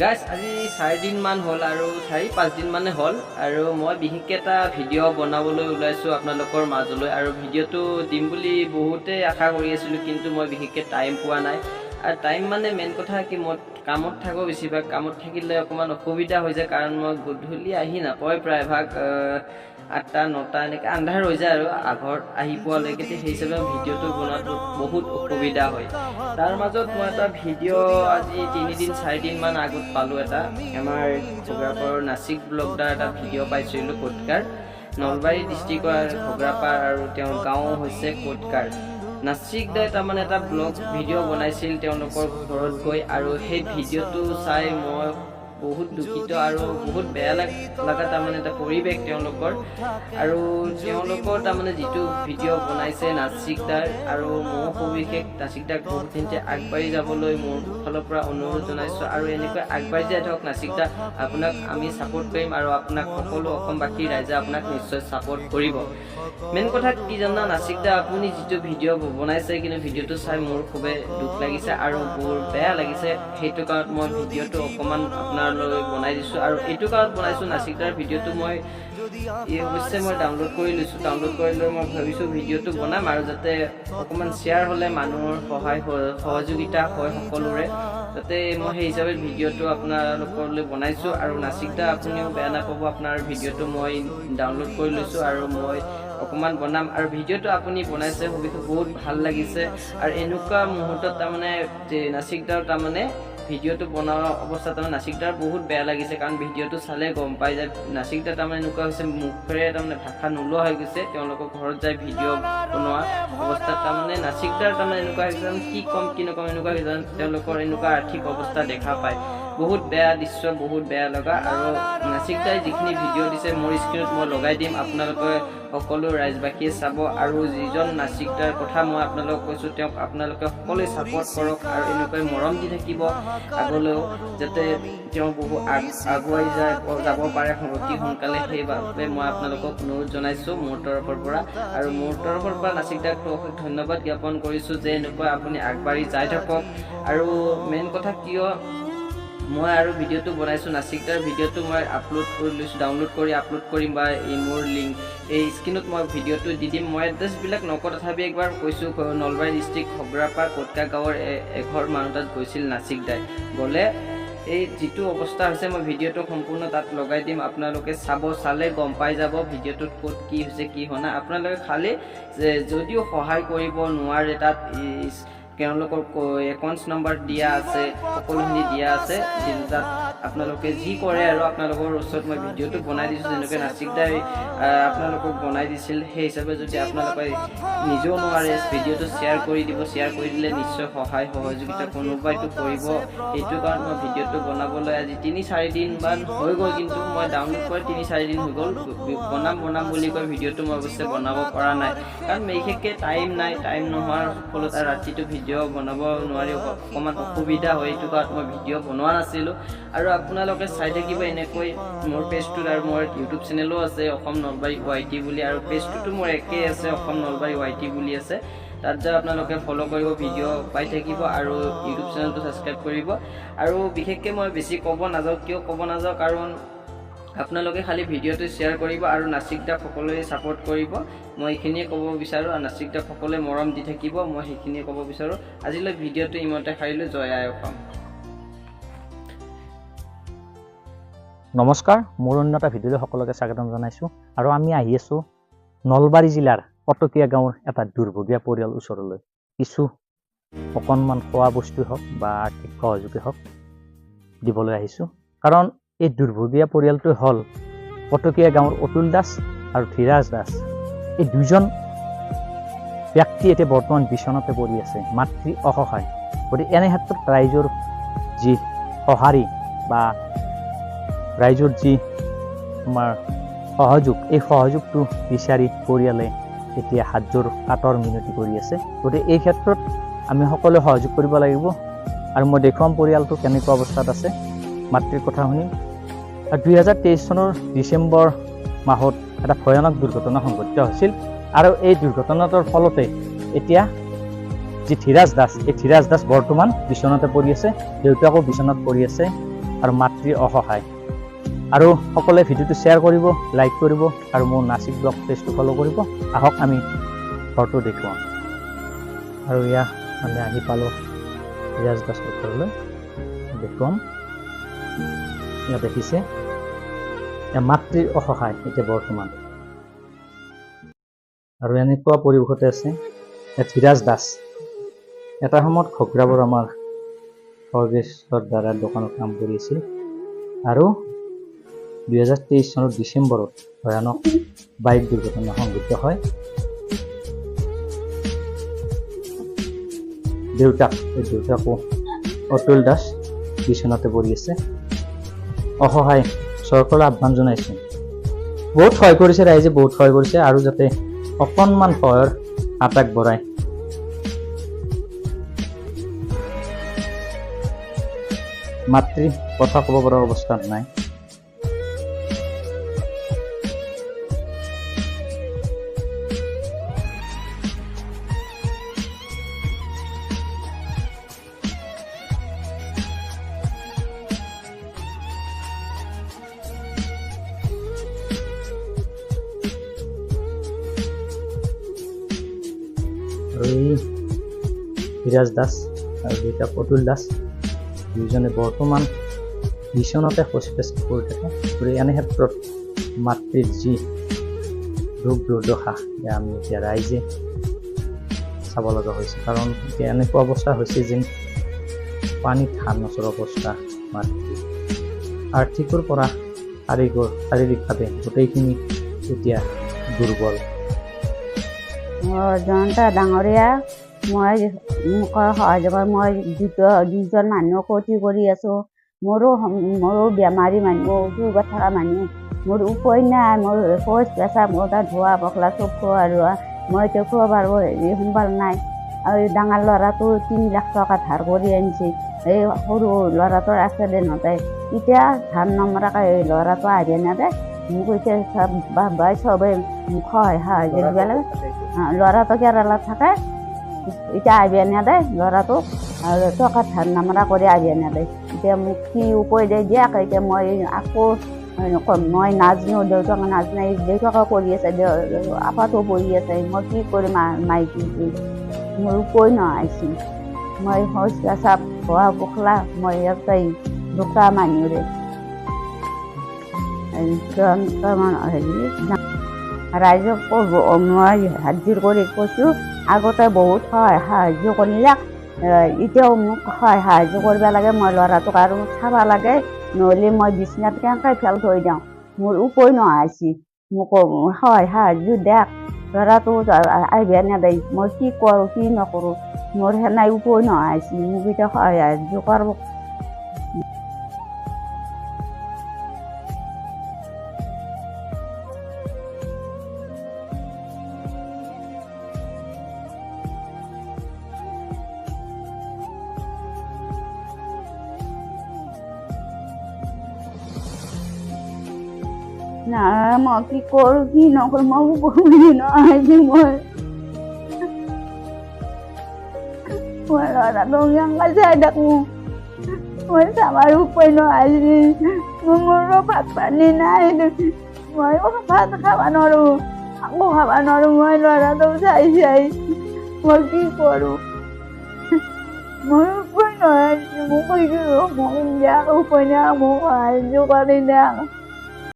Guys আজি 4 দিন মান হল আৰু 4-5 দিন মানে হল আৰু মই বিশেষকৈ এটা ভিডিঅ' বনাবলৈ ওলাইছোঁ আপোনালোকৰ মাজলৈ আৰু ভিডিঅ'টো দিম বুলি বহুতে আশা কৰি আছিলোঁ কিন্তু মই বিশেষকৈ টাইম পোৱা নাই আৰু টাইম মানে মেইন কথা কি মই কামত থাকোঁ বেছিভাগ কামত থাকিলে অকণমান অসুবিধা হৈ যায় কাৰণ মই গধূলি আহি নাপায় প্ৰায়ভাগ 8-9 এনেকৈ আন্ধাৰ হৈ যায় আৰু ঘৰত আহি পোৱালৈকে সেই হিচাপে ভিডিঅ'টো বনোৱাটো বহুত অসুবিধা হয় তাৰ মাজত মই এটা ভিডিঅ' আজি 3-4 দিন মান আগত পালোঁ এটা আমাৰ ঘগ্ৰাপাৰৰ নাচিক ব্লগদাৰ এটা ভিডিঅ' পাইছিলোঁ কোটকাৰ নলবাৰী ডিষ্ট্ৰিক্টৰ ঘগ্ৰাপাৰ আৰু তেওঁৰ গাঁও হৈছে কোটকাৰ নাচিক দাই তাৰমানে এটা ব্লগ ভিডিঅ' বনাইছিল তেওঁলোকৰ ঘৰত গৈ আৰু সেই ভিডিঅ'টো চাই মই বহুত দুখিত আৰু বহুত বেয়া লগা তাৰমানে এটা পৰিৱেশ তেওঁলোকৰ আৰু তেওঁলোকৰ তাৰমানে যিটো ভিডিঅ' বনাইছে নাচিক দাৰ আৰু মোৰ সবিশেষ নাচিক দাক বহুতখিনিতে আগবাঢ়ি যাবলৈ মোৰ ফালৰ পৰা অনুৰোধ জনাইছোঁ আৰু এনেকৈ আগবাঢ়ি যাই থাকক নাচিক দা আপোনাক আমি ছাপোৰ্ট কৰিম আৰু আপোনাক সকলো অসমবাসী ৰাইজে আপোনাক নিশ্চয় ছাপোৰ্ট কৰিব মেইন কথা কি জানা নাচিক দা আপুনি যিটো ভিডিঅ' বনাইছে কিন্তু ভিডিঅ'টো চাই মোৰ খুবেই দুখ লাগিছে আৰু বৰ বেয়া লাগিছে সেইটো কাৰণত মই ভিডিঅ'টো অকণমান আপোনালৈ বনাই দিছোঁ আৰু এইটো কাৰণত বনাইছোঁ নাচিক দাৰ ভিডিঅ'টো মই অৱশ্যে মই ডাউনলোড কৰি লৈছোঁ ডাউনলোড কৰি লৈ মই ভাবিছোঁ ভিডিঅ'টো বনাম আৰু যাতে অকণমান শ্বেয়াৰ হ'লে মানুহৰ সহায় সহযোগিতা হয় সকলোৰে যাতে মই সেই হিচাপে ভিডিঅ'টো আপোনালোকলৈ বনাইছোঁ আৰু নাচিক দা আপুনিও বেয়া নাপাব আপোনাৰ ভিডিঅ'টো মই ডাউনলোড কৰি লৈছোঁ আৰু মই অকণমান বনাম আৰু ভিডিঅ'টো আপুনি বনাইছে সবিশেষ বহুত ভাল লাগিছে আৰু এনেকুৱা মুহূৰ্তত তাৰমানে যে নাচিক দাৰ তাৰমানে ভিডিঅ'টো বনোৱা অৱস্থাত তাৰমানে নাচিক দাৰ বহুত বেয়া লাগিছে কাৰণ ভিডিঅ'টো চালে গম পাই যায় নাচিক দা তাৰমানে এনেকুৱা হৈছে মুখেৰে তাৰমানে ভাষা নোলোৱা হৈ গৈছে তেওঁলোকৰ ঘৰত যায় ভিডিঅ' বনোৱা অৱস্থাত তাৰমানে নাচিক দাৰ তাৰমানে এনেকুৱা হৈছে কি ক'ম কি নক'ম এনেকুৱা হৈছে তেওঁলোকৰ এনেকুৱা আৰ্থিক অৱস্থা দেখা পায় বহুত বেয়া দৃশ্য বহুত বেয়া লগা আৰু নাচিক দাই যিখিনি ভিডিঅ' দিছে মোৰ স্ক্ৰীণত মই লগাই দিম আপোনালোকে সকলো ৰাইজবাসীয়ে চাব আৰু যিজন নাচিক দাৰ কথা মই আপোনালোকক কৈছোঁ তেওঁক আপোনালোকে সকলোৱে ছাপোৰ্ট কৰক আৰু এনেকৈ মৰম দি থাকিব আগলৈও যাতে তেওঁ বহু আগুৱাই যাব পাৰে অতি সোনকালে সেইবাবে মই আপোনালোকক অনুৰোধ জনাইছোঁ মোৰ তৰফৰ পৰা আৰু মোৰ তৰফৰ পৰা নাচিক দাক অশেষ ধন্যবাদ জ্ঞাপন কৰিছোঁ যে এনেকৈ আপুনি আগবাঢ়ি যাই থাকক আৰু মেইন কথা কিয় মই আৰু ভিডিঅ'টো বনাইছোঁ নাচিক দাৰ ভিডিঅ'টো মই আপলোড কৰি লৈছোঁ ডাউনলোড কৰি আপলোড কৰিম বা মোৰ লিংক এই স্ক্ৰীণত মই ভিডিঅ'টো দি দিম মই এড্ৰেছবিলাক নকওঁ তথাপি একবাৰ কৈছোঁ নলবাৰী ডিষ্ট্ৰিক্ট ঘগ্ৰাপাৰ কোটকা গাঁৱৰ এঘৰ মানুহ তাত গৈছিল নাচিক দাই গ'লে এই যিটো অৱস্থা হৈছে মই ভিডিঅ'টো সম্পূৰ্ণ তাত লগাই দিম আপোনালোকে চালে গম পাই যাব ভিডিঅ'টোত ক'ত কি হৈছে কি হোৱা নাই আপোনালোকে খালি যদিও সহায় কৰিব নোৱাৰে তাত তেওঁলোকৰ একাউণ্ট নম্বৰ দিয়া আছে সকলোখিনি দিয়া আছে তাত আপোনালোকে যি কৰে আৰু আপোনালোকৰ ওচৰত মই ভিডিঅ'টো বনাই দিছোঁ যেনেকৈ নাচিক দাই আপোনালোকক বনাই দিছিল সেই হিচাপে যদি আপোনালোকে নিজেও নোৱাৰে ভিডিঅ'টো শ্বেয়াৰ কৰি দিব শ্বেয়াৰ কৰি দিলে নিশ্চয় সহায় সহযোগিতা কোনোবাইতো কৰিব সেইটো কাৰণ মই ভিডিঅ'টো বনাবলৈ আজি 3-4 দিন মান হৈ গ'ল কিন্তু মই ডাউনলোড কৰি 3-4 দিন হৈ গ'ল বনাম বুলি কৈ ভিডিঅ'টো মই অৱশ্যে বনাব পৰা নাই কাৰণ বিশেষকৈ টাইম নাই টাইম নোহোৱাৰ ফলত ৰাতিটো ভিডিঅ' বনাব নোৱাৰি অকণমান অসুবিধা হয় এইটো কাৰণত মই ভিডিঅ' বনোৱা নাছিলোঁ আৰু আপোনালোকে চাই থাকিব এনেকৈ মোৰ পেজটোত আৰু মোৰ ইউটিউব চেনেলো আছে অসম নলবাৰী YT বুলি আৰু পেজটোতো মোৰ একেই আছে অসম নলবাৰী YT বুলি আছে তাত যায় আপোনালোকে ফ'ল' কৰিব ভিডিঅ' পাই থাকিব আৰু ইউটিউব চেনেলটো ছাবস্ক্ৰাইব কৰিব আৰু বিশেষকৈ মই বেছি ক'ব নাযাওঁ কিয় ক'ব নাযাওঁ কাৰণ আপোনালোকে খালি ভিডিঅ'টো শ্বেয়াৰ কৰিব আৰু নাচিক দাক সকলোৱে ছাপোৰ্ট কৰিব মই এইখিনিয়ে ক'ব বিচাৰোঁ আৰু নাচিক দাক সকলোৱে মৰম দি থাকিব মই সেইখিনিয়ে ক'ব বিচাৰোঁ আজিলৈ ভিডিঅ'টো ইমানতে সাৰিলোঁ জয় আই অসম নমস্কাৰ মোৰ অন্য এটা ভিডিঅ'লৈ সকলোকে স্বাগতম জনাইছোঁ আৰু আমি আহি আছোঁ নলবাৰী জিলাৰ কটকীয়া গাঁৱৰ এটা দুৰ্ভগীয়া পৰিয়াল ওচৰলৈ কিছু অকণমান খোৱা বস্তু হওক বা আৰ্থিক সহযোগী হওক দিবলৈ আহিছোঁ কাৰণ এই দুৰ্ভগীয়া পৰিয়ালটো হ'ল কটকীয়া গাঁৱৰ অতুল দাস আৰু ধীৰাজ দাস এই দুজন ব্যক্তি এতিয়া বৰ্তমান বিচনাতে পৰি আছে মাতৃ অসহায় গতিকে এনে ক্ষেত্ৰত ৰাইজৰ যি সঁহাৰি বা ৰাইজৰ যি আমাৰ সহযোগ এই সহযোগটো বিচাৰি পৰিয়ালে এতিয়া হাতযোৰ কাটৰ মিনতি কৰি আছে গতিকে এই ক্ষেত্ৰত আমি সকলোৱে সহযোগ কৰিব লাগিব আৰু মই দেখুৱাম পৰিয়ালটো কেনেকুৱা অৱস্থাত আছে মাতৃৰ কথা শুনিম আৰু 2023 চনৰ ডিচেম্বৰ মাহত এটা ভয়ানক দুৰ্ঘটনা সংঘটিত হৈছিল আৰু এই দুৰ্ঘটনাটোৰ ফলতে এতিয়া যি ধীৰাজ দাস এই ধীৰাজ দাস বৰ্তমান বিচনাতে পৰি আছে দেউতাকো বিচনাত পৰি আছে আৰু মাতৃৰ অসহায়। আৰু সকলোৱে ভিডিঅ'টো শ্বেয়াৰ কৰিব, লাইক কৰিব আৰু মোৰ নাচিক ব্লগ পেজটো ফ'ল' কৰিব। আহক আমি ঘৰটো দেখুৱাওঁ। আৰু এয়া আমি আহি পালোঁ ৰিয়াজ দাসৰ ঘৰলৈ, দেখুৱাম। ইয়াত দেখিছে এয়া মাতৃৰ অসহায় এতিয়া বৰ্তমান। আৰু এনেকুৱা পৰিৱেশতে আছে ধীৰাজ দাস। এটা সময়ত ঘগ্ৰাবোৰ আমাৰ সৰ্গেশ্বৰ দ্বাৰা দোকানত কাম কৰি আছিল আৰু 2023 চনৰ ডিচেম্বৰত ভয়ানক বাইক দুৰ্ঘটনা সংঘটিত হয়। দেউতাকো অতুল দাস বিচনাতে পৰি আছে। অসহায় চৰকাৰলৈ আহ্বান জনাইছে। বহুত সহায় কৰিছে ৰাইজে, বহুত সহায় কৰিছে আৰু যাতে অকণমান সহায়ৰ হাত আগবঢ়ায়। মাতৃ কথা ক'ব পৰা অৱস্থাত নাই। আৰু এই ধীৰাজ দাস আৰু দেউতাক অতুল দাস দুইজনে বৰ্তমান বিচনাতে শৌচ পেচাব কৰি থাকে। গতিকে এনে ক্ষেত্ৰত মাতৃৰ যি দুখ দুৰ্দশা আমি এতিয়া ৰাইজে চাব লগা হৈছে। কাৰণ এতিয়া এনেকুৱা অৱস্থা হৈছে যেন পানীত হাত নচৰা অৱস্থা। মাতৃ আৰ্থিকৰ পৰা শাৰীৰিকভাৱে গোটেইখিনি এতিয়া দুৰ্বল। জয়ন্ত ডাঙৰীয়া, মই মোক সহযোগত মই দুজন মানুহ ক্ষতি কৰি আছোঁ। মোৰো বেমাৰী মানুহ, চুগাৰ থকা মানুহ, মোৰ উপায় নাই। মোৰ শৌচ পেচাব, মোৰ তাত ধোৱা পখলা চব খোৱা ৰোৱা, মই এতিয়া খোৱা বাৰু হেৰি সম্ভাল নাই। আৰু ডাঙৰ ল'ৰাটো 3 লাখ টকা ধাৰ কৰি আনিছে। এই সৰু ল'ৰাটোৰ এক্সিডেণ্ট হওঁতে এতিয়া ধাৰ নমৰাকৈ এই ল'ৰাটো আহি নাযায়। মোক এতিয়া বাই চবেই মোক সাহায্য দিব লাগে। ল'ৰাটো কেৰেলাত থাকে, এতিয়া আহিব নাযায়। ল'ৰাটো টকা ধাৰ নামৰা কৰি আহিব নাযায়। এতিয়া মোক কি উপায় দিয়াক। এতিয়া মই আকৌ মই নাজানো, দেউতাক নাজানে, দেউতাকে পঢ়ি আছে, আপাতো পঢ়ি আছে। মই কি কৰিম মাইকী, মোৰ উপায় নহৈছিল। মই শৌচ পেচাব ধোৱা পখলা মই ইয়াতে দুটা মানুহৰে ৰাইজক মই হাজিৰ কৰি কৈছোঁ। আগতে বহুত সাহায্য কৰিলে, এতিয়াও মোক সাহায্য কৰিব লাগে। মই ল'ৰাটোক আৰু চাব লাগে, নহ'লে মই বিচনাত কেনেকৈ ফেল থৈ দিওঁ। মোৰ উপায় নহৈছে, মোক সাহায্য দিয়ক। ল'ৰাটো আহিব নাযায়, মই কি কৰোঁ কি নকৰোঁ, মোৰ সেনাই উপায় নহৈছে। মোক এতিয়া সাহায্য কৰিব। না মই কি কৰোঁ কি নকৰোঁ, মই উপায় নহৈছে। মই ল'ৰাটোক কেনেকৈ চাই থাকোঁ, মই চাবৰ উপায় নহৈছে। মোৰো ভাত পানী নাই, মই ভাত খাব নোৱাৰোঁ, আকৌ খাব নোৱাৰোঁ। মই ল'ৰাটোক চাই মই কি কৰোঁ, মোৰ উপায় নহৈছে। মোক দিয়ক, উপায় নাই, মোক সাহায্য কৰি দিয়ক।